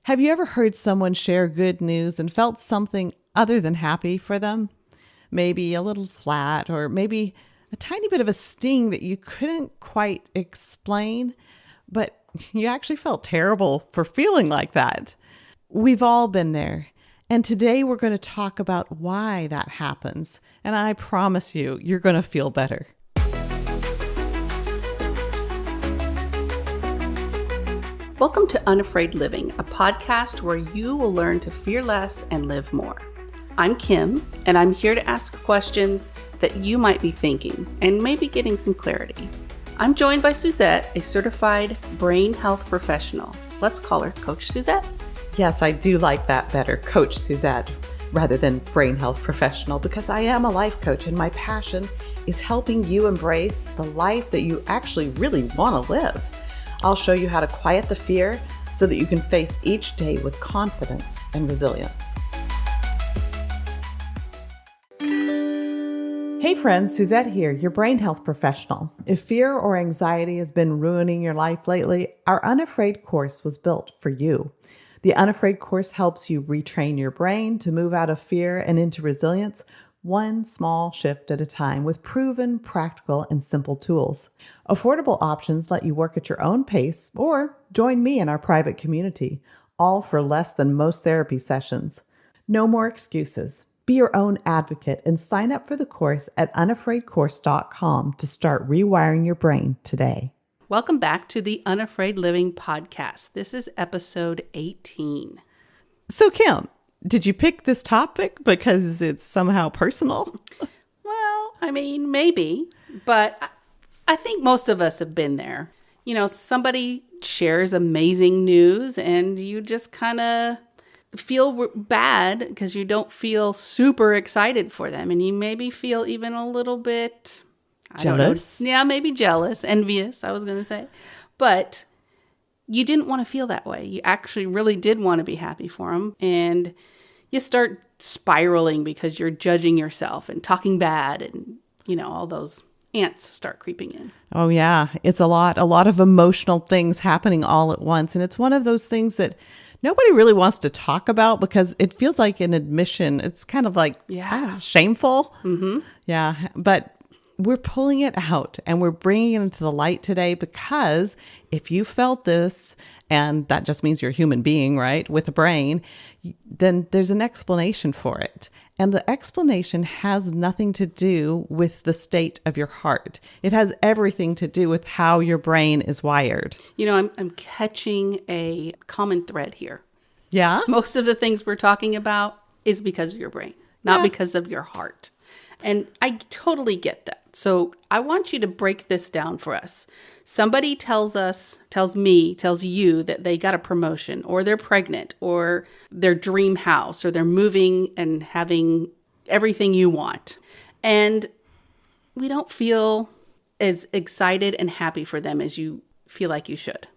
Have you ever heard someone share good news and felt something other than happy for them? Maybe a little flat, or maybe a tiny bit of a sting that you couldn't quite explain, but you actually felt terrible for feeling like that. We've all been there. And today we're going to talk about why that happens. And I promise you, you're going to feel better. Welcome to Unafraid Living, a podcast where you will learn to fear less and live more. I'm Kim, and I'm here to ask questions that you might be thinking and maybe getting some clarity. I'm joined by Suzette, a certified brain health professional. Let's call her Coach Suzette. Yes, I do like that better, Coach Suzette, rather than brain health professional, because I am a life coach and my passion is helping you embrace the life that you actually really want to live. I'll show you how to quiet the fear so that you can face each day with confidence and resilience. Hey friends, Suzette here, your brain health professional. If fear or anxiety has been ruining your life lately, our Unafraid course was built for you. The Unafraid course helps you retrain your brain to move out of fear and into resilience, one small shift at a time with proven, practical, and simple tools. Affordable options let you work at your own pace or join me in our private community, all for less than most therapy sessions. No more excuses. Be your own advocate and sign up for the course at unafraidcourse.com to start rewiring your brain today. Welcome back to the Unafraid Living Podcast. This is episode 18. So Kim, did you pick this topic because it's somehow personal? Well, I mean, maybe, but I think most of us have been there. You know, somebody shares amazing news and you just kind of feel bad because you don't feel super excited for them. And you maybe feel even a little bit jealous. Yeah, maybe jealous, envious, I was going to say. But you didn't want to feel that way. You actually really did want to be happy for them. And you start spiraling because you're judging yourself and talking bad and, you know, all those ants start creeping in. Oh, yeah. It's a lot of emotional things happening all at once. And it's one of those things that nobody really wants to talk about because it feels like an admission. It's kind of like shameful. Mm-hmm. Yeah. But we're pulling it out and we're bringing it into the light today because if you felt this, and that just means you're a human being, right, with a brain, then there's an explanation for it. And the explanation has nothing to do with the state of your heart. It has everything to do with how your brain is wired. You know, I'm catching a common thread here. Yeah? Most of the things we're talking about is because of your brain, not because of your heart. And I totally get that. So I want you to break this down for us. Somebody tells you that they got a promotion or they're pregnant or their dream house or they're moving and having everything you want. And we don't feel as excited and happy for them as you feel like you should.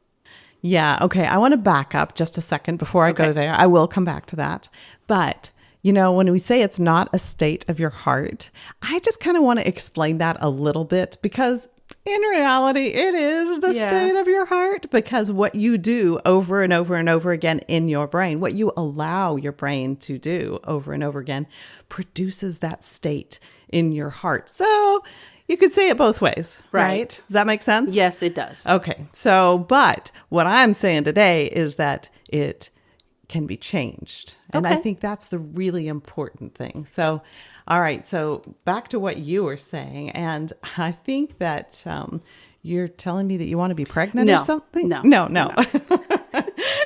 Yeah. Okay. I want to back up just a second before I go there. I will come back to that. But you know, when we say it's not a state of your heart, I just kind of want to explain that a little bit because in reality, it is the state of your heart because what you do over and over and over again in your brain, what you allow your brain to do over and over again produces that state in your heart. So you could say it both ways, right? Does that make sense? Yes, it does. Okay. So, but what I'm saying today is that it can be changed. And I think that's the really important thing. So, all right. So back to what you were saying. And I think that you're telling me that you want to be pregnant or something? No.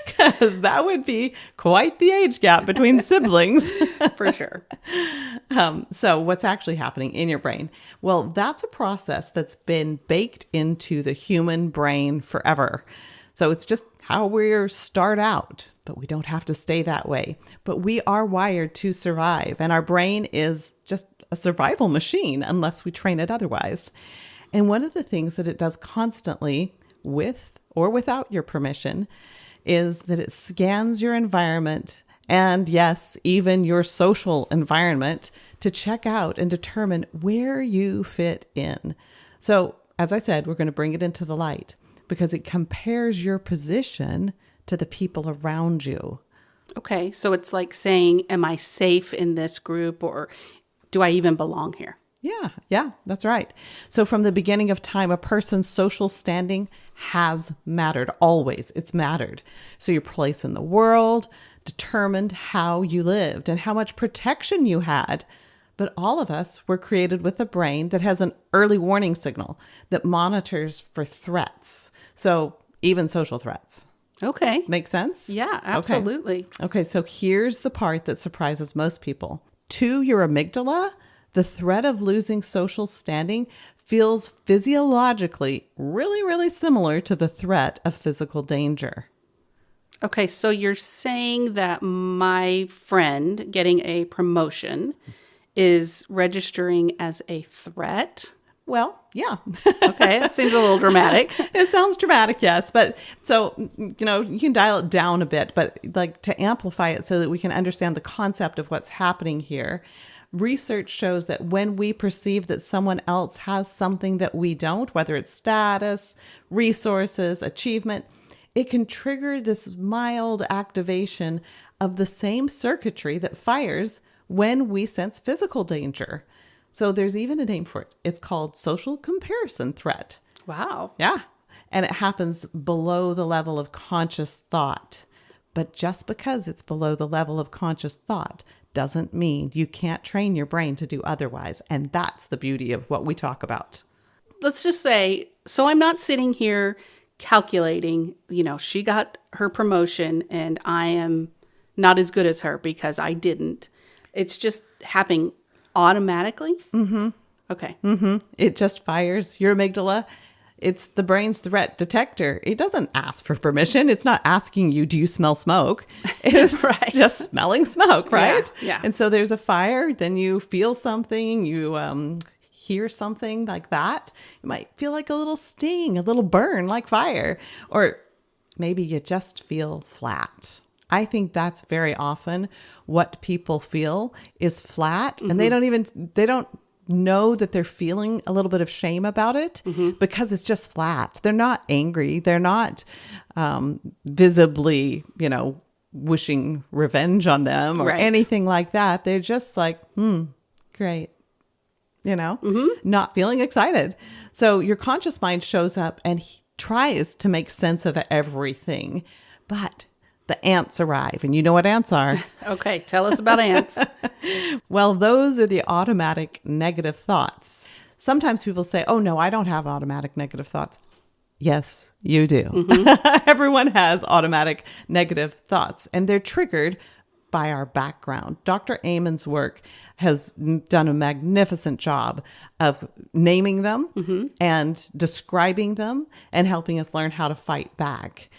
Because that would be quite the age gap between siblings. For sure. So what's actually happening in your brain? Well, that's a process that's been baked into the human brain forever. So it's just how we start out, but we don't have to stay that way. But we are wired to survive, and our brain is just a survival machine unless we train it otherwise. And one of the things that it does constantly, with or without your permission, is that it scans your environment and, yes, even your social environment to check out and determine where you fit in. So, as I said, we're going to bring it into the light because it compares your position to the people around you. Okay, so it's like saying, am I safe in this group, or do I even belong here? Yeah, that's right. So from the beginning of time, a person's social standing has mattered. Always, it's mattered. So your place in the world determined how you lived and how much protection you had. But all of us were created with a brain that has an early warning signal that monitors for threats. So even social threats. Okay. Make sense? Yeah, absolutely. Okay, so here's the part that surprises most people. To your amygdala, the threat of losing social standing feels physiologically really, really similar to the threat of physical danger. Okay, so you're saying that my friend getting a promotion is registering as a threat? Well, yeah. Okay, that seems a little dramatic. It sounds dramatic, yes. But so, you can dial it down a bit, but like to amplify it so that we can understand the concept of what's happening here. Research shows that when we perceive that someone else has something that we don't, whether it's status, resources, achievement, it can trigger this mild activation of the same circuitry that fires when we sense physical danger. So there's even a name for it. It's called social comparison threat. Wow. Yeah. And it happens below the level of conscious thought. But just because it's below the level of conscious thought doesn't mean you can't train your brain to do otherwise. And that's the beauty of what we talk about. Let's just say, so I'm not sitting here calculating, she got her promotion and I am not as good as her because I didn't. It's just happening automatically? Mm-hmm. Okay. Mm-hmm. It just fires your amygdala. It's the brain's threat detector. It doesn't ask for permission. It's not asking you, do you smell smoke? It's right. just smelling smoke, right? Yeah. And so there's a fire, then you feel something, you hear something like that. It might feel like a little sting, a little burn like fire. Or maybe you just feel flat. I think that's very often what people feel is flat. Mm-hmm. And they don't know that they're feeling a little bit of shame about it because it's just flat. They're not angry. They're not visibly, wishing revenge on them or anything like that. They're just like, great. Not feeling excited. So your conscious mind shows up and he tries to make sense of everything, but the ants arrive, and you know what ants are. Okay, tell us about ants. Well, those are the automatic negative thoughts. Sometimes people say, oh, no, I don't have automatic negative thoughts. Yes, you do. Mm-hmm. Everyone has automatic negative thoughts, and they're triggered by our background. Dr. Amen's work has done a magnificent job of naming them and describing them and helping us learn how to fight back.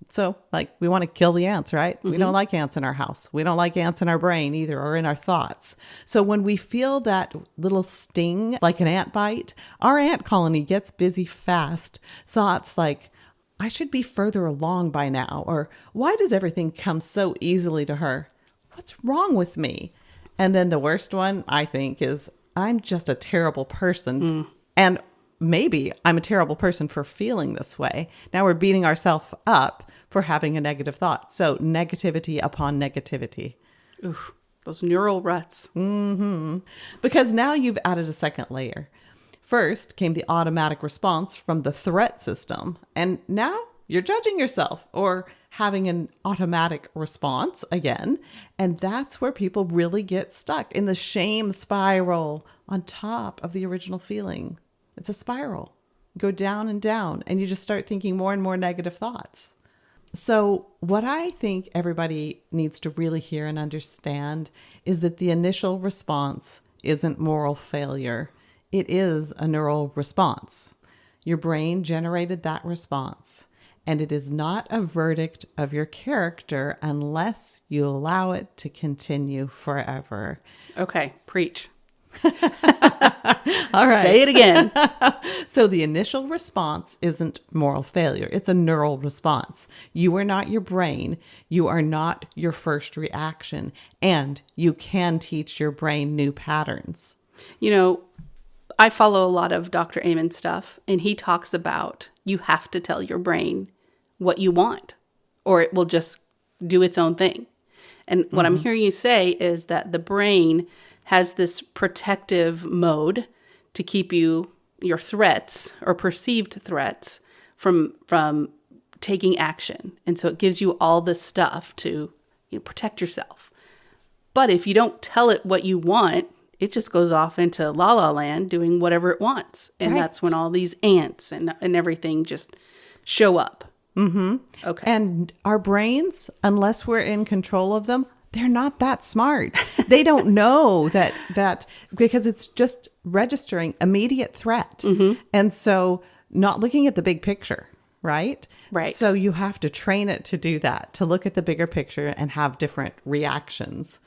So, we want to kill the ants, right? Mm-hmm. We don't like ants in our house. We don't like ants in our brain either, or in our thoughts. So when we feel that little sting, like an ant bite, our ant colony gets busy fast. Thoughts like, I should be further along by now, or why does everything come so easily to her? What's wrong with me? And then the worst one, I think, is I'm just a terrible person. And maybe I'm a terrible person for feeling this way. Now we're beating ourselves up for having a negative thought. So negativity upon negativity. Oof, those neural ruts. Mm-hmm. Because now you've added a second layer. First came the automatic response from the threat system. And now you're judging yourself or having an automatic response again. And that's where people really get stuck in the shame spiral on top of the original feeling. It's a spiral. Go down, and you just start thinking more and more negative thoughts. So what I think everybody needs to really hear and understand is that the initial response isn't moral failure. It is a neural response. Your brain generated that response, and it is not a verdict of your character unless you allow it to continue forever. Okay, preach. All right. Say it again. So the initial response isn't moral failure. It's a neural response. You are not your brain. You are not your first reaction. And you can teach your brain new patterns. I follow a lot of Dr. Amen stuff, and he talks about you have to tell your brain what you want or it will just do its own thing. And what I'm hearing you say is that the brain has this protective mode to keep your threats or perceived threats from taking action. And so it gives you all this stuff to protect yourself. But if you don't tell it what you want, it just goes off into la la land doing whatever it wants. And that's when all these ants and everything just show up. Mm-hmm. Okay. And our brains, unless we're in control of them, they're not that smart. They don't know that because it's just registering immediate threat. Mm-hmm. And so not looking at the big picture, right? Right. So you have to train it to do that, to look at the bigger picture and have different reactions.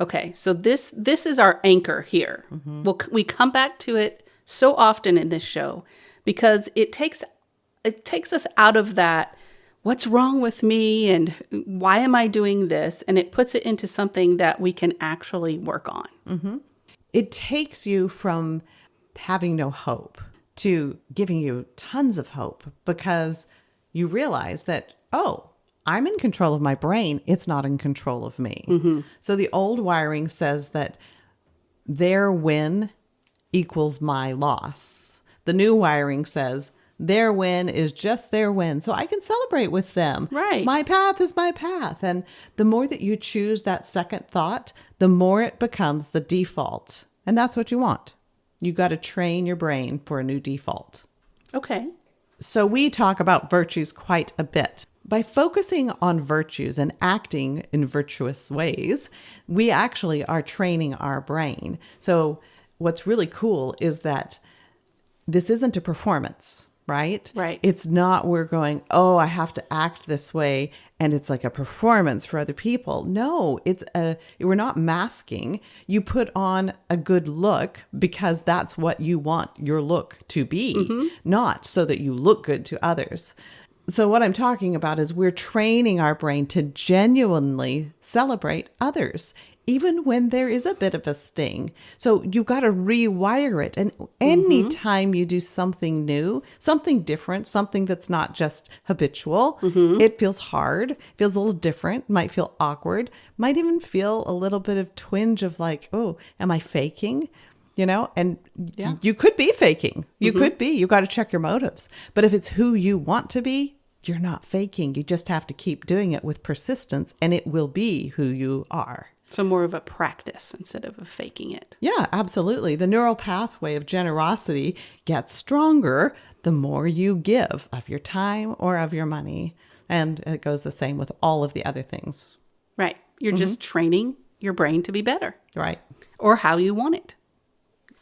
Okay. So this is our anchor here. Mm-hmm. We come back to it so often in this show because it takes us out of that, what's wrong with me and why am I doing this? And it puts it into something that we can actually work on. Mm-hmm. It takes you from having no hope to giving you tons of hope because you realize that, I'm in control of my brain. It's not in control of me. Mm-hmm. So the old wiring says that their win equals my loss. The new wiring says their win is just their win. So I can celebrate with them. Right. My path is my path. And the more that you choose that second thought, the more it becomes the default. And that's what you want. You got to train your brain for a new default. Okay. So we talk about virtues quite a bit. By focusing on virtues and acting in virtuous ways, we actually are training our brain. So what's really cool is that this isn't a performance, right? Right. It's not we're going, I have to act this way and it's like a performance for other people. No, we're not masking. You put on a good look because that's what you want your look to be, not so that you look good to others. So what I'm talking about is we're training our brain to genuinely celebrate others, even when there is a bit of a sting. So you got to rewire it. And anytime you do something new, something different, something that's not just habitual, it feels hard, feels a little different, might feel awkward, might even feel a little bit of twinge of like, am I faking? And you could be faking. You could be. You got to check your motives. But if it's who you want to be, you're not faking. You just have to keep doing it with persistence and it will be who you are. So more of a practice instead of faking it. Yeah, absolutely. The neural pathway of generosity gets stronger the more you give of your time or of your money. And it goes the same with all of the other things. Right. You're just training your brain to be better. Right. Or how you want it.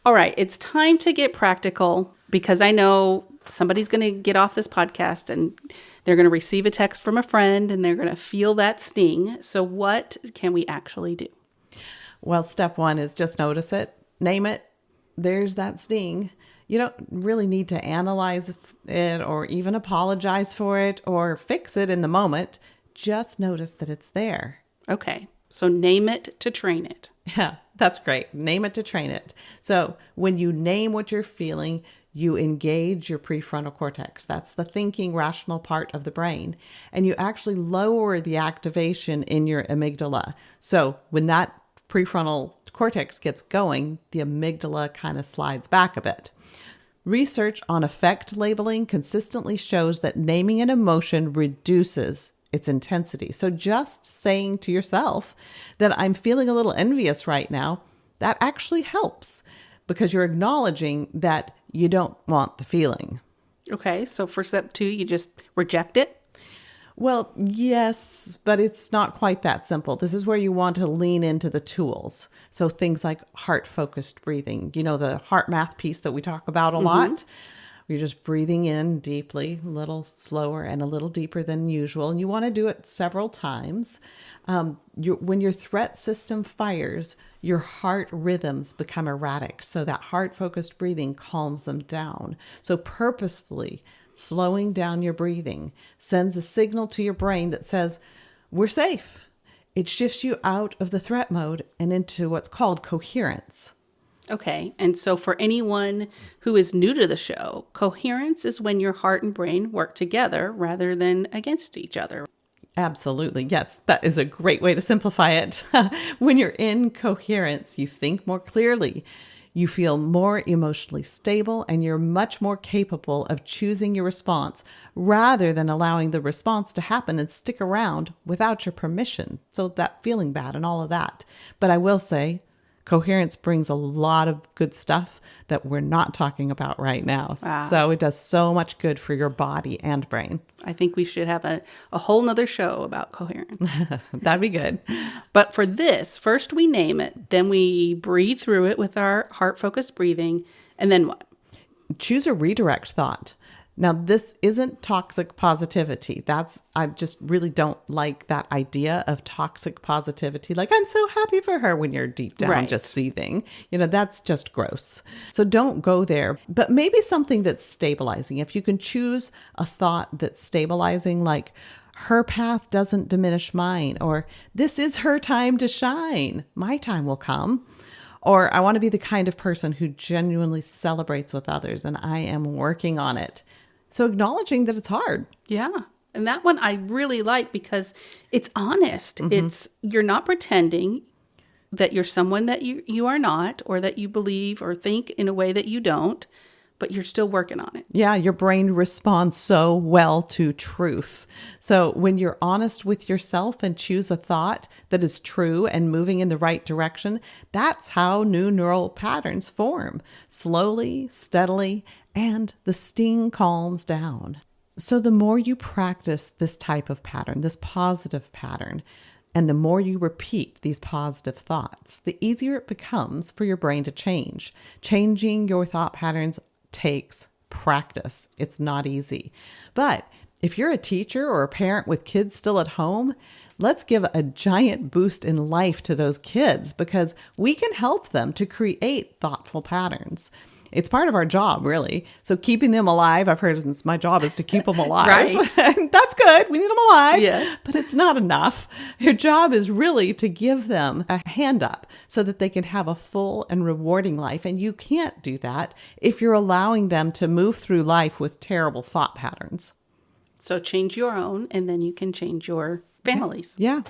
All right. It's time to get practical because I know somebody's going to get off this podcast and they're going to receive a text from a friend and they're going to feel that sting. So what can we actually do? Well, step one is just notice it, name it. There's that sting. You don't really need to analyze it or even apologize for it or fix it in the moment. Just notice that it's there. Okay. So name it to train it. Yeah, that's great. Name it to train it. So when you name what you're feeling, you engage your prefrontal cortex. That's the thinking, rational part of the brain. And you actually lower the activation in your amygdala. So when that prefrontal cortex gets going, the amygdala kind of slides back a bit. Research on affect labeling consistently shows that naming an emotion reduces its intensity. So just saying to yourself that I'm feeling a little envious right now, that actually helps because you're acknowledging that you don't want the feeling. Okay. So for step 2, you just reject it? Well, yes, but it's not quite that simple. This is where you want to lean into the tools. So things like heart-focused breathing, the heart math piece that we talk about a lot. You're just breathing in deeply, a little slower and a little deeper than usual. And you want to do it several times. When your threat system fires, your heart rhythms become erratic. So that heart-focused breathing calms them down. So purposefully slowing down your breathing sends a signal to your brain that says, we're safe. It shifts you out of the threat mode and into what's called coherence. Okay. And so for anyone who is new to the show, coherence is when your heart and brain work together rather than against each other. Absolutely. Yes, that is a great way to simplify it. When you're in coherence, you think more clearly, you feel more emotionally stable, and you're much more capable of choosing your response rather than allowing the response to happen and stick around without your permission. So that feeling bad and all of that. But I will say, coherence brings a lot of good stuff that we're not talking about right now. So it does so much good for your body and brain. I think we should have a whole nother show about coherence. That'd be good. But for this, first we name it, then we breathe through it with our heart-focused breathing, and then what? Choose a redirect thought. Now, this isn't toxic positivity. I just really don't like that idea of toxic positivity. Like, I'm so happy for her, when you're deep down just seething. That's just gross. So don't go there. But maybe something that's stabilizing. If you can choose a thought that's stabilizing, like, her path doesn't diminish mine, or this is her time to shine. My time will come. Or I want to be the kind of person who genuinely celebrates with others, and I am working on it. So acknowledging that it's hard. Yeah. And that one I really like because it's honest. You're not pretending that you're someone that you are not, or that you believe or think in a way that you don't, but you're still working on it. Yeah, your brain responds so well to truth. So when you're honest with yourself and choose a thought that is true and moving in the right direction, that's how new neural patterns form. Slowly, steadily, and the sting calms down. So the more you practice this type of pattern, this positive pattern, and the more you repeat these positive thoughts, the easier it becomes for your brain to change. Changing your thought patterns takes practice. It's not easy. But if you're a teacher or a parent with kids still at home, let's give a giant boost in life to those kids, because we can help them to create thoughtful patterns. It's part of our job, really. So keeping them alive, I've heard my job is to keep them alive. Right. That's good. We need them alive. Yes. But it's not enough. Your job is really to give them a hand up so that they can have a full and rewarding life. And you can't do that if you're allowing them to move through life with terrible thought patterns. So change your own, and then you can change your families. Yeah.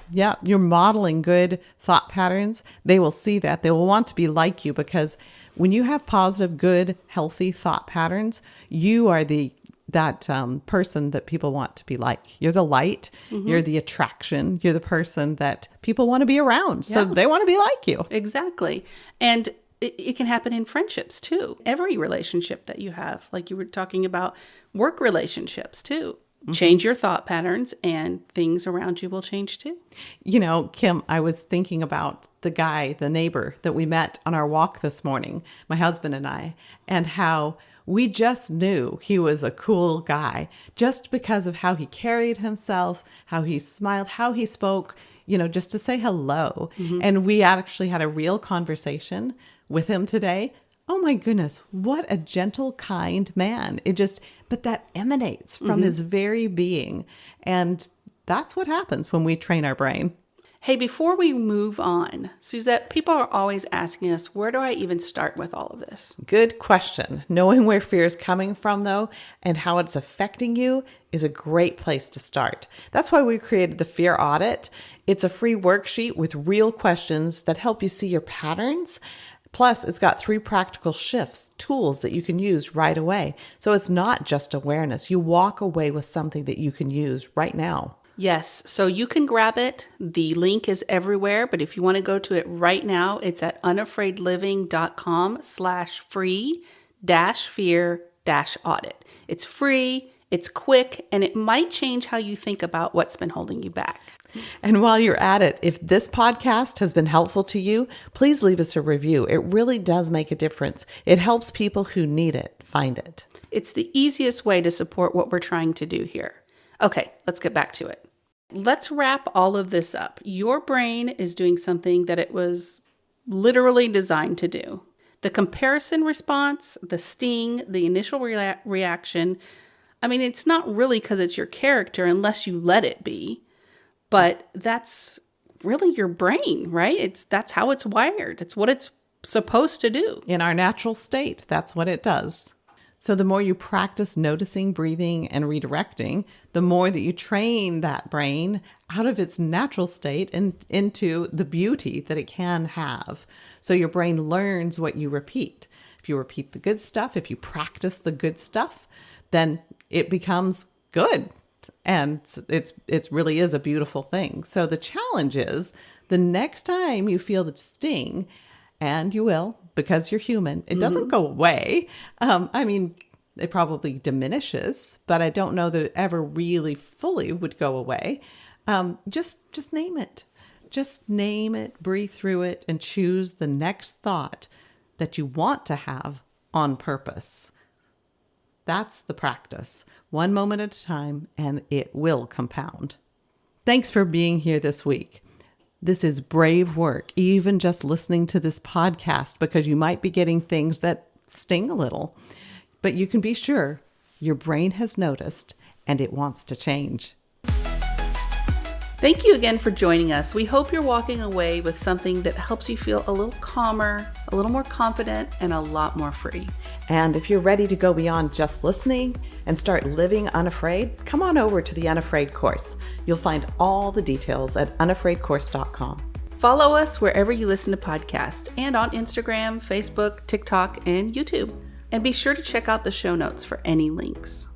You're modeling good thought patterns. They will see that. They will want to be like you, because when you have positive, good, healthy thought patterns, you are that person that people want to be like. You're the light. You're the attraction. You're the person that people want to be around. So they want to be like you. Exactly. And it can happen in friendships too. Every relationship that you have, like you were talking about, work relationships too. Change your thought patterns and things around you will change too. Kim, I was thinking about the neighbor that we met on our walk this morning, my husband and I, and how we just knew he was a cool guy just because of how he carried himself, how he smiled, how he spoke, just to say hello. And we actually had a real conversation with him today. Oh my goodness, what a gentle, kind man. But that emanates from his very being. And that's what happens when we train our brain. Hey, before we move on, Suzette, people are always asking us, where do I even start with all of this? Good question. Knowing where fear is coming from, though, and how it's affecting you is a great place to start. That's why we created the Fear Audit. It's a free worksheet with real questions that help you see your patterns. Plus, it's got 3 practical shifts, tools that you can use right away. So it's not just awareness. You walk away with something that you can use right now. Yes, so you can grab it. The link is everywhere, but if you want to go to it right now, it's at unafraidliving.com/free-fear-audit. It's free, it's quick, and it might change how you think about what's been holding you back. And while you're at it, if this podcast has been helpful to you, please leave us a review. It really does make a difference. It helps people who need it find it. It's the easiest way to support what we're trying to do here. Okay, let's get back to it. Let's wrap all of this up. Your brain is doing something that it was literally designed to do. The comparison response, the sting, the initial reaction, it's not really because it's your character unless you let it be. But that's really your brain, right? That's how it's wired. It's what it's supposed to do. In our natural state, that's what it does. So the more you practice noticing, breathing, and redirecting, the more that you train that brain out of its natural state and into the beauty that it can have. So your brain learns what you repeat. If you repeat the good stuff, if you practice the good stuff, then it becomes good. And it really is a beautiful thing. So the challenge is the next time you feel the sting, and you will, because you're human, it doesn't go away. It probably diminishes, but I don't know that it ever really fully would go away. Just name it. Just name it, breathe through it, and choose the next thought that you want to have on purpose. That's the practice. One moment at a time, and it will compound. Thanks for being here this week. This is brave work, even just listening to this podcast, because you might be getting things that sting a little. But you can be sure your brain has noticed and it wants to change. Thank you again for joining us. We hope you're walking away with something that helps you feel a little calmer, a little more confident, and a lot more free. And if you're ready to go beyond just listening and start living unafraid, come on over to the Unafraid course. You'll find all the details at unafraidcourse.com. Follow us wherever you listen to podcasts and on Instagram, Facebook, TikTok, and YouTube. And be sure to check out the show notes for any links.